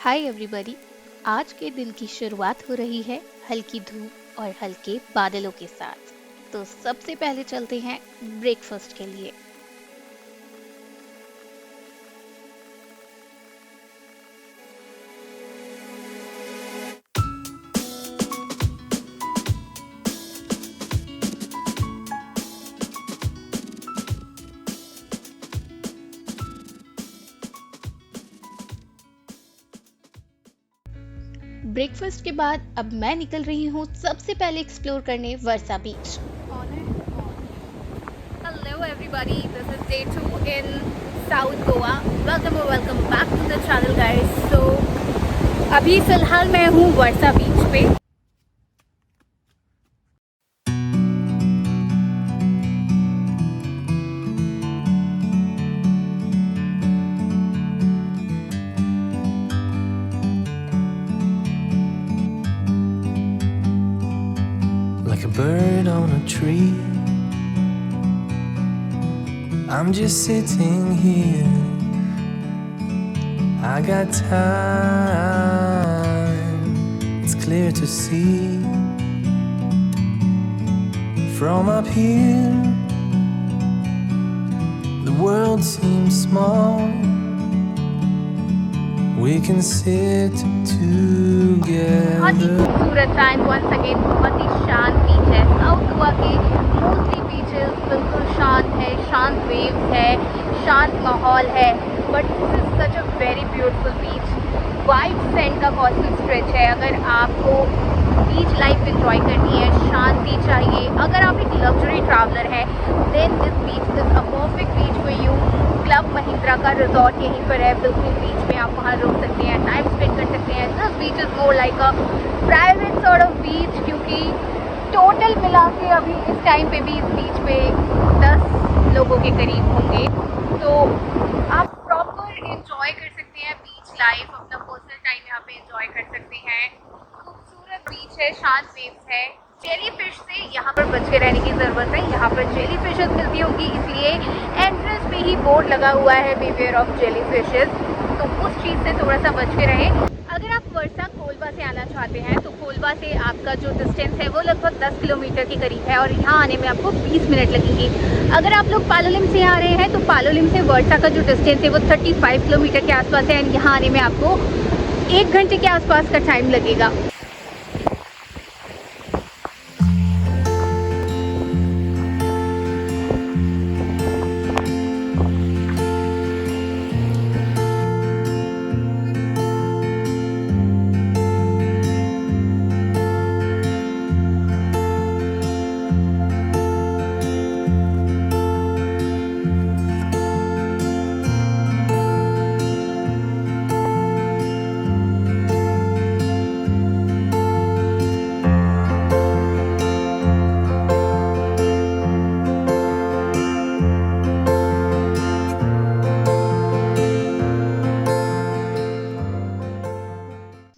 Hi everybody. आज के दिन की शुरुआत हो रही है हल्की धूप और हल्के बादलों के साथ। तो सबसे पहले चलते हैं ब्रेकफास्ट के लिए। ब्रेकफास्ट के बाद अब मैं निकल रही हूँ सबसे पहले एक्सप्लोर करने वर्सा बीच। Hello everybody, this is day 2 in South Goa. Welcome back to the channel guys. So अभी फिलहाल मैं हूँ वर्सा बीच पे। Like a bird on a tree, I'm just sitting here. I got time, it's clear to see. From up here, the world seems small. We can sit बहुत ही together. खूबसूरत and once again बहुत ही शांत बीच है। South Goa के mostly beaches बिल्कुल शांत है, शांत वेव्स है, शांत माहौल है, but this is such a very beautiful beach. Wide sand का कोस्टल स्ट्रेच है। अगर आपको बीच लाइफ एंजॉय करनी है, शांति चाहिए, अगर आप एक लग्जरी ट्रैवलर हैं, then this beach is a perfect beach for you. Club Mahindra का रिजॉर्ट यहीं पर है, बिल्कुल बीच में आप वहाँ रुक सकते हैं, टाइम स्पेंड कर सकते हैं। This beach is more like a private sort of beach, क्योंकि टोटल मिला के अभी इस टाइम पे भी इस बीच पे 10 लोगों के करीब होंगे। तो आप प्रॉपर एंजॉय कर सकते हैं बीच लाइफ, अपना पर्सनल टाइम यहाँ पे एंजॉय कर सकते हैं। खूबसूरत बीच है, शांत वेव्स है। जेली फिश से यहाँ पर बच के रहने की ज़रूरत है। यहाँ पर जेली फिशेज मिलती होंगी, इसलिए एंट्रेंस पे ही बोर्ड लगा हुआ है बिवेयर ऑफ जेली फिशेज, तो उस चीज़ से थोड़ा सा बच के रहें। अगर आप वर्सा कोलबा से आना चाहते हैं तो कोलबा से आपका जो डिस्टेंस है वो लगभग 10 किलोमीटर के करीब है और यहाँ आने में आपको 20 मिनट लगेंगे। अगर आप लोग पालोलिम से आ रहे हैं तो पालोलिम से वर्सा का जो डिस्टेंस है वो 35 किलोमीटर के आसपास है एंड यहाँ आने में आपको 1 घंटे के आसपास का टाइम लगेगा।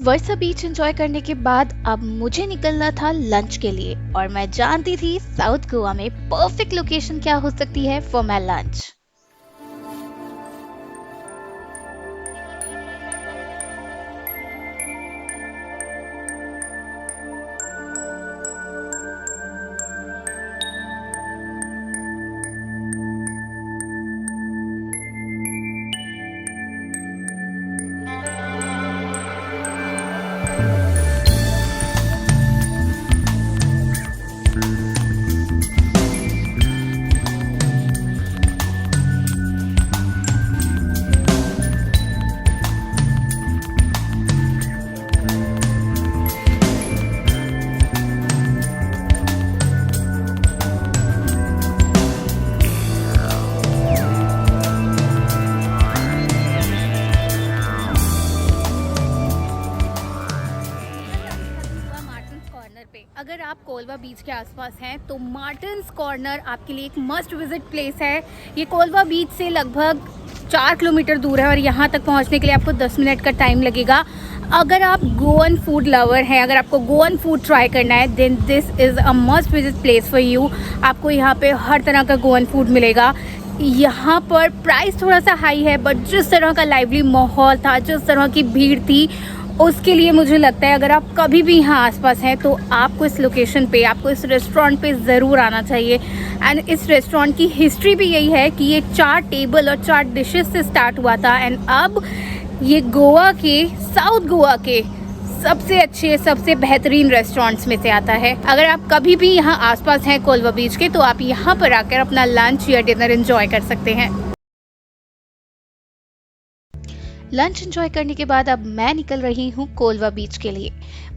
वर्सा बीच एंजॉय करने के बाद अब मुझे निकलना था लंच के लिए और मैं जानती थी साउथ गोवा में परफेक्ट लोकेशन क्या हो सकती है फॉर माई लंच। अगर आप कोलवा बीच के आसपास हैं तो मार्टिन्स कॉर्नर आपके लिए एक मस्ट विजिट प्लेस है। ये कोलवा बीच से लगभग 4 किलोमीटर दूर है और यहाँ तक पहुँचने के लिए आपको 10 मिनट का टाइम लगेगा। अगर आप गोवन फूड लवर हैं, अगर आपको गोवन फूड ट्राई करना है, then this is a must visit place for you. आपको यहाँ पे हर तरह का गोवन फूड मिलेगा। यहाँ पर प्राइस थोड़ा सा हाई है, बट जिस तरह का लाइवली माहौल था, जिस तरह की भीड़ थी, उसके लिए मुझे लगता है अगर आप कभी भी यहाँ आसपास हैं तो आपको इस लोकेशन पे, आपको इस रेस्टोरेंट पे ज़रूर आना चाहिए। एंड इस रेस्टोरेंट की हिस्ट्री भी यही है कि ये 4 टेबल और 4 डिशेस से स्टार्ट हुआ था, एंड अब ये गोवा के, साउथ गोवा के सबसे अच्छे, सबसे बेहतरीन रेस्टोरेंट्स में से आता है। अगर आप कभी भी यहाँ आसपास हैं कोलवा बीच के, तो आप यहाँ पर आकर अपना लंच या डिनर एंजॉय कर सकते हैं। लंच एंजॉय करने के बाद अब मैं निकल रही हूँ कोलवा बीच के लिए।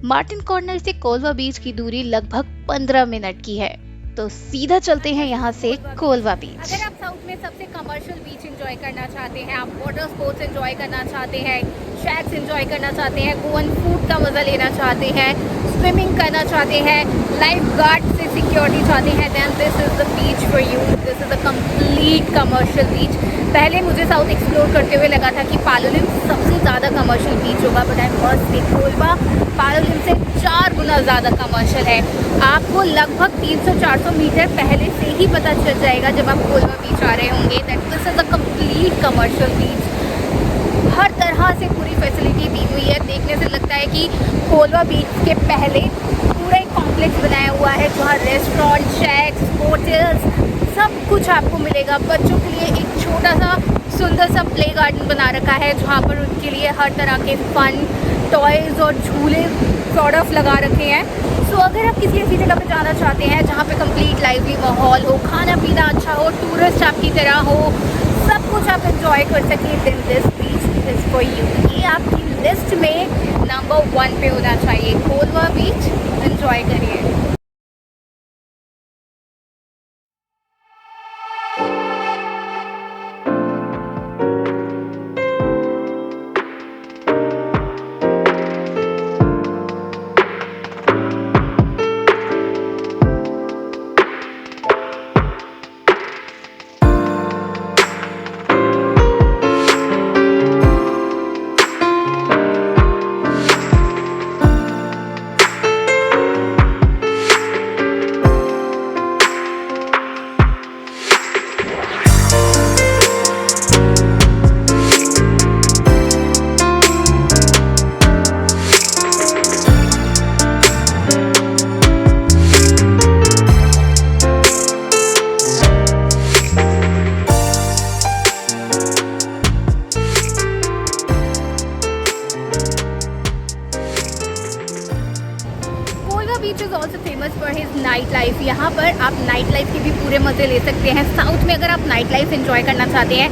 मार्टिन कॉर्नर से कोलवा बीच की दूरी लगभग 15 मिनट की है, तो सीधा चलते हैं यहाँ से कोलवा बीच। अगर आप साउथ में सबसे कमर्शियल बीच एंजॉय करना चाहते हैं, आप वाटर स्पोर्ट्स एंजॉय करना चाहते हैं, शैक्स एंजॉय करना चाहते हैं, गोवन फूड का मज़ा लेना चाहते हैं, स्विमिंग करना चाहते हैं, लाइफ गार्ड से सिक्योरिटी चाहते हैं, then this is the beach for you. This is a complete commercial beach. पहले मुझे साउथ एक्सप्लोर करते हुए लगा था कि पालोलिम सबसे ज़्यादा कमर्शियल बीच होगा, but I first Kolwa Palolem से 4 गुना ज़्यादा कमर्शियल है। आपको लगभग 300-400 मीटर पहले से ही पता चल जाएगा जब आप कोलवा बीच आ रहे होंगे that this is a complete commercial beach. हर तरह से पूरी फैसिलिटी दी हुई है। देखने से लगता है कि कोलवा बीच के पहले पूरा एक कॉम्प्लेक्स बनाया हुआ है जहाँ रेस्टोरेंट, शैक्स, होटल्स सब कुछ आपको मिलेगा। बच्चों के लिए एक छोटा सा सुंदर सा प्ले गार्डन बना रखा है जहाँ पर उनके लिए हर तरह के फन टॉयज़ और झूले सॉर्ट ऑफ लगा रखे हैं। सो अगर आप किसी ऐसी जगह पर जाना चाहते हैं जहाँ पे कंप्लीट लाइवली माहौल हो, खाना पीना अच्छा हो, टूरिस्ट आपकी तरह हो, सब कुछ आप एंजॉय कर सकें, then this beach is for you. ये आपकी लिस्ट में नंबर 1 पे होना चाहिए। कोलवा बीच एंजॉय करिए। बीच is also famous for his night life. यहाँ पर आप नाइट लाइफ के भी पूरे मज़े ले सकते हैं। साउथ में अगर आप नाइट लाइफ एंजॉय करना चाहते हैं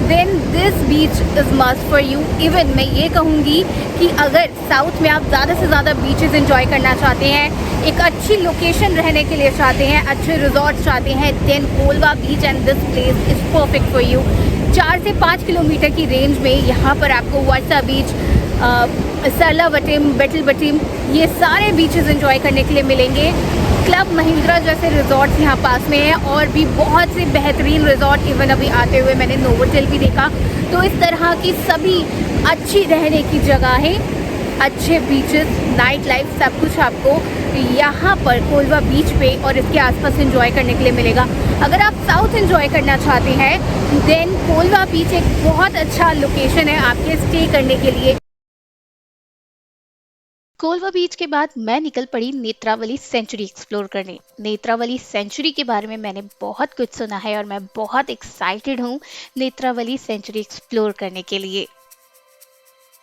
then this beach is must for you. Even मैं ये कहूँगी कि अगर साउथ में आप ज़्यादा से ज़्यादा बीचेस एंजॉय करना चाहते हैं, एक अच्छी लोकेशन रहने के लिए चाहते हैं, अच्छे रिजॉर्ट चाहते हैं, then Colva beach and this place is perfect for you. 4 से 5 किलोमीटर की रेंज में यहाँ पर आपको वर्सा बीच, सरलावटिम, बेटलबटिम, ये सारे बीचेस एंजॉय करने के लिए मिलेंगे। क्लब महिंद्रा जैसे रिजॉर्ट्स यहाँ पास में हैं और भी बहुत से बेहतरीन रिजॉर्ट। इवन अभी आते हुए मैंने नोवोटेल भी देखा। तो इस तरह की सभी अच्छी रहने की जगहें, अच्छे बीचेस, नाइट लाइफ, सब कुछ आपको यहाँ पर कोलवा बीच पे और इसके आसपास एंजॉय करने के लिए मिलेगा। अगर आप साउथ एंजॉय करना चाहते हैं देन कोलवा बीच एक बहुत अच्छा लोकेशन है आपके स्टे करने के लिए। कोलवा बीच के बाद मैं निकल पड़ी नेत्रावली सेंचुरी एक्सप्लोर करने। नेत्रावली सेंचुरी के बारे में मैंने बहुत कुछ सुना है और मैं बहुत एक्साइटेड हूँ नेत्रावली सेंचुरी एक्सप्लोर करने के लिए।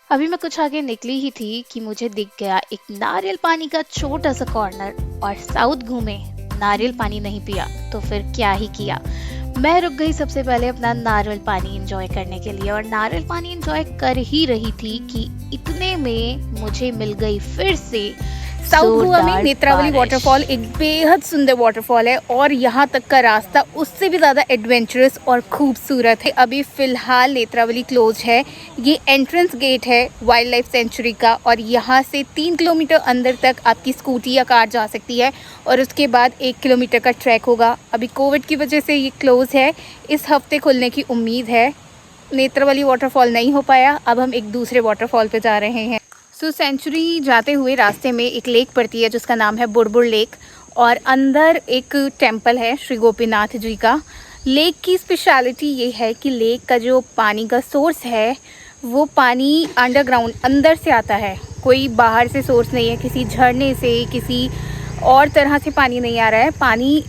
अभी मैं कुछ आगे निकली ही थी कि मुझे दिख गया एक नारियल पानी का छोटा सा कॉर्नर, और साउथ घूमे, नारियल पानी नहीं पिया तो फिर क्या ही किया। मैं रुक गई सबसे पहले अपना नारियल पानी एंजॉय करने के लिए, और नारियल पानी एंजॉय कर ही रही थी कि इतने में मुझे मिल गई फिर से साउथ गोवा में नेत्रावली वाटरफॉल। एक बेहद सुंदर वाटरफॉल है और यहाँ तक का रास्ता उससे भी ज़्यादा एडवेंचरस और खूबसूरत है। अभी फ़िलहाल नेत्रावली क्लोज है। ये एंट्रेंस गेट है वाइल्ड लाइफ सेंचुरी का, और यहाँ से 3 किलोमीटर अंदर तक आपकी स्कूटी या कार जा सकती है, और उसके बाद 1 किलोमीटर का ट्रैक होगा। अभी कोविड की वजह से ये क्लोज़ है। इस हफ्ते खुलने की उम्मीद है। नेत्रावली वाटरफॉल नहीं हो पाया, अब हम एक दूसरे वाटरफॉल पे जा रहे हैं। सो सेंचुरी जाते हुए रास्ते में एक लेक पड़ती है जिसका नाम है बुड़बुड़ लेक, और अंदर एक टेम्पल है श्री गोपीनाथ जी का। लेक की स्पेशलिटी ये है कि लेक का जो पानी का सोर्स है वो पानी अंडरग्राउंड अंदर से आता है, कोई बाहर से सोर्स नहीं है, किसी झरने से किसी और तरह से पानी नहीं आ रहा है, पानी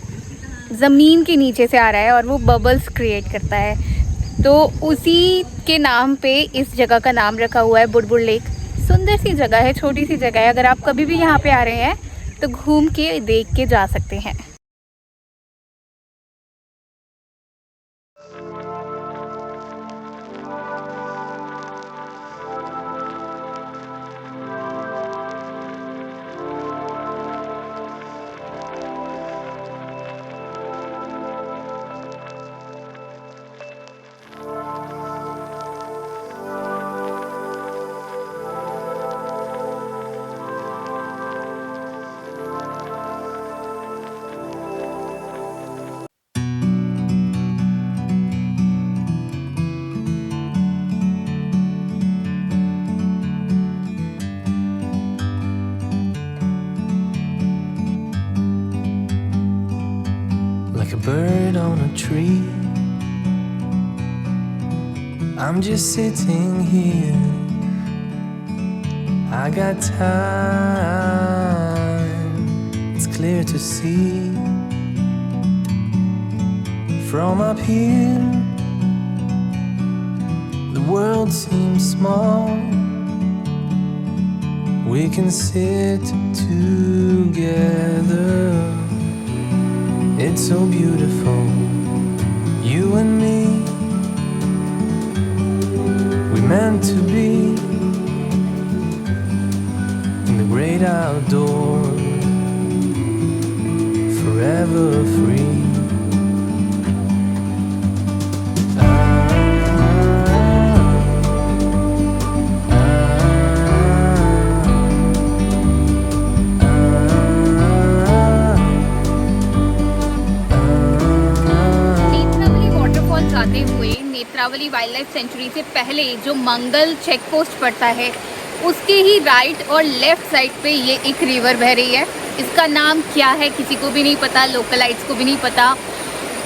ज़मीन के नीचे से आ रहा है और वो बबल्स क्रिएट करता है। तो उसी के नाम पे इस जगह का नाम रखा हुआ है बुडबुड लेक। सुंदर सी जगह है, छोटी सी जगह है, अगर आप कभी भी यहाँ पे आ रहे हैं तो घूम के देख के जा सकते हैं। Like a bird on a tree, I'm just sitting here. I got time, it's clear to see. From up here, the world seems small. We can sit together. It's so beautiful, you and me. We meant to be in the great outdoors, forever free. Netravali wild life sanctuary से पहले जो मंगल check post पड़ता है उसके ही right और left side पे ये एक रिवर बह रही है। इसका नाम क्या है किसी को भी नहीं पता, लोकलाइट्स को भी नहीं पता,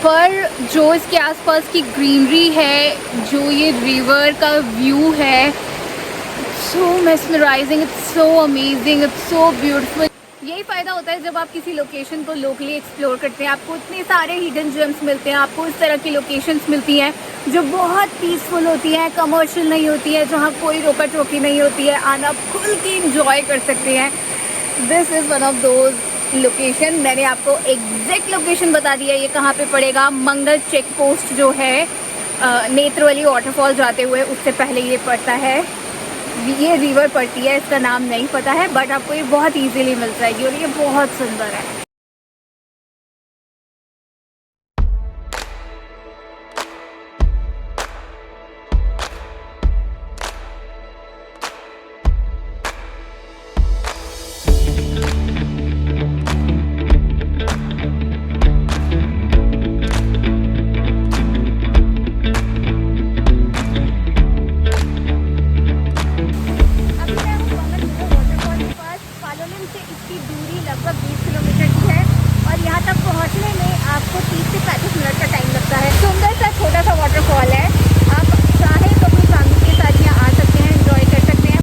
पर जो इसके आसपास की ग्रीनरी है, जो ये रिवर का व्यू है, so mesmerising, it's so amazing, it's so beautiful. यही फ़ायदा होता है जब आप किसी लोकेशन को लोकली एक्सप्लोर करते हैं, आपको इतने सारे हिडन जेम्स मिलते हैं, आपको इस तरह की लोकेशंस मिलती हैं जो बहुत पीसफुल होती हैं, कमर्शियल नहीं होती है, जहाँ कोई रोका टोकी नहीं होती है, आना खुल के इंजॉय कर सकते हैं। This is one of those location. मैंने आपको एग्जैक्ट लोकेशन बता दिया ये कहाँ पे पड़ेगा। मंगल चेक पोस्ट जो है नेत्रवली वाटरफॉल जाते हुए उससे पहले ये पड़ता है, ये रिवर पड़ती है, इसका नाम नहीं पता है, बट आपको ये बहुत इजीली मिल जाएगी और ये बहुत सुंदर है। लगभग 20 किलोमीटर की है और यहाँ तक पहुँचने में आपको 30 से 35 मिनट का टाइम लगता है। सुंदर सा छोटा सा वाटरफॉल है, आप चाहें तो अपनी फैमिली के साथ यहाँ आ सकते हैं, एंजॉय कर सकते हैं।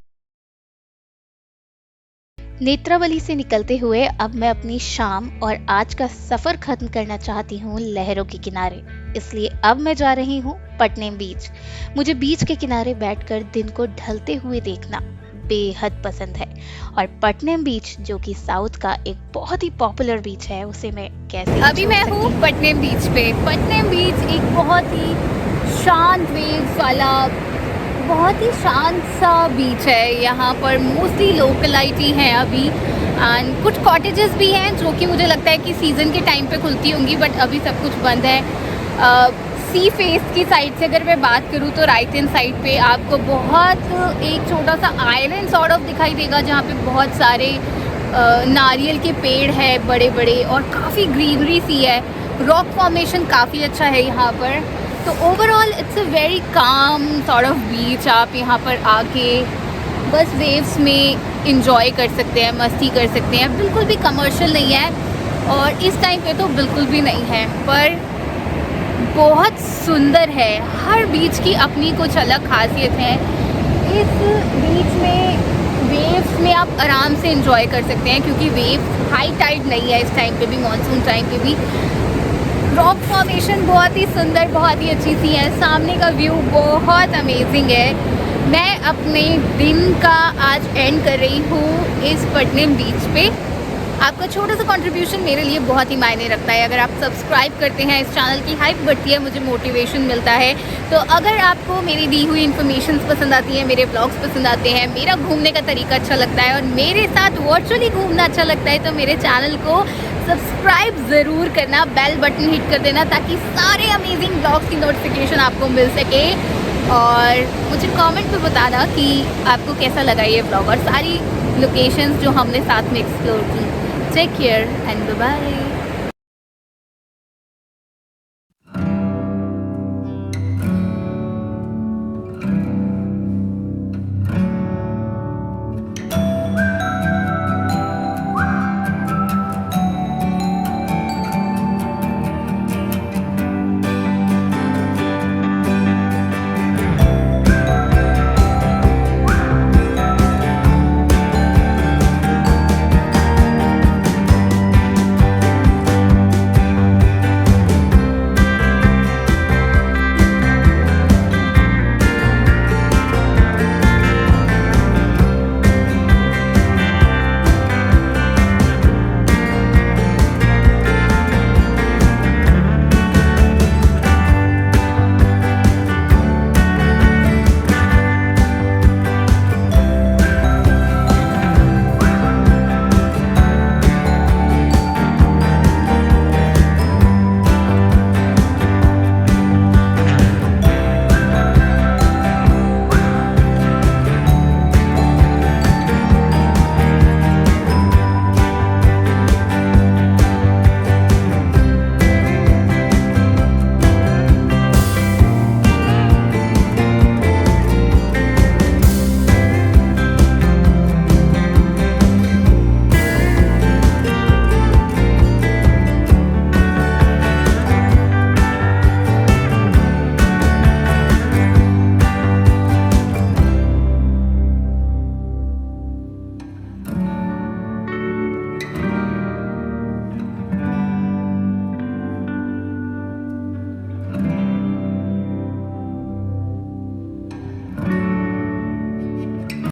नेत्रावली से निकलते हुए अब मैं अपनी शाम और आज का सफ़र ख़त्म करना चाहती हूँ लहरों के किनारे, इसलिए अब मैं जा रही हूँ पटनेम बीच। मुझे बीच के किनारे बैठकर दिन को ढलते हुए देखना बेहद पसंद है और पटनेम बीच जो कि साउथ का एक बहुत ही पॉपुलर बीच है उसे मैं कैसे अभी मैं हूँ पटनेम बीच पे। पटनेम बीच एक बहुत ही शांत वेव्स वाला, बहुत ही शांत सा बीच है। यहाँ पर मोस्टली लोकलाइटी हैं अभी एंड कुछ कॉटेजेस भी हैं जो कि मुझे लगता है कि सीज़न के टाइम पे खुलती होंगी, बट अभी सब कुछ बंद है। सी फेस की साइड से अगर मैं बात करूँ तो राइट हैंड साइड पे आपको बहुत एक छोटा सा आइलैंड सॉर्ट ऑफ दिखाई देगा जहाँ पे बहुत सारे नारियल के पेड़ है बड़े बड़े और काफ़ी ग्रीनरी सी है। रॉक फॉर्मेशन काफ़ी अच्छा है यहाँ पर। तो overall it's a very calm sort of beach. आप यहाँ पर आके बस वेव्स में इंजॉय कर सकते हैं, मस्ती कर सकते हैं। बिल्कुल भी कमर्शियल नहीं है और इस टाइम पे तो बिल्कुल भी नहीं है, पर बहुत सुंदर है। हर बीच की अपनी कुछ अलग खासियत है। इस बीच में वेव्स में आप आराम से एंजॉय कर सकते हैं क्योंकि वेव्स हाई टाइड नहीं है इस टाइम पे भी, मानसून टाइम पे भी। रॉक फॉर्मेशन बहुत ही सुंदर, बहुत ही अच्छी सी है। सामने का व्यू बहुत अमेजिंग है। मैं अपने दिन का आज एंड कर रही हूँ इस पटनेम बीच पे। आपका छोटा सा कंट्रीब्यूशन मेरे लिए बहुत ही मायने रखता है। अगर आप सब्सक्राइब करते हैं, इस चैनल की हाइप बढ़ती है, मुझे मोटिवेशन मिलता है। तो अगर आपको मेरी दी हुई इन्फॉर्मेशन पसंद आती है, मेरे ब्लॉग्स पसंद आते हैं, मेरा घूमने का तरीका अच्छा लगता है और मेरे साथ वर्चुअली घूमना अच्छा लगता है, तो मेरे चैनल को सब्सक्राइब ज़रूर करना, बेल बटन हिट कर देना ताकि सारे अमेजिंग ब्लॉग्स की नोटिफिकेशन आपको मिल सके। और मुझे कमेंट में बताना कि आपको कैसा लगा ये ब्लॉग और सारी लोकेशंस जो हमने साथ में एक्सप्लोर की। Take care and bye-bye.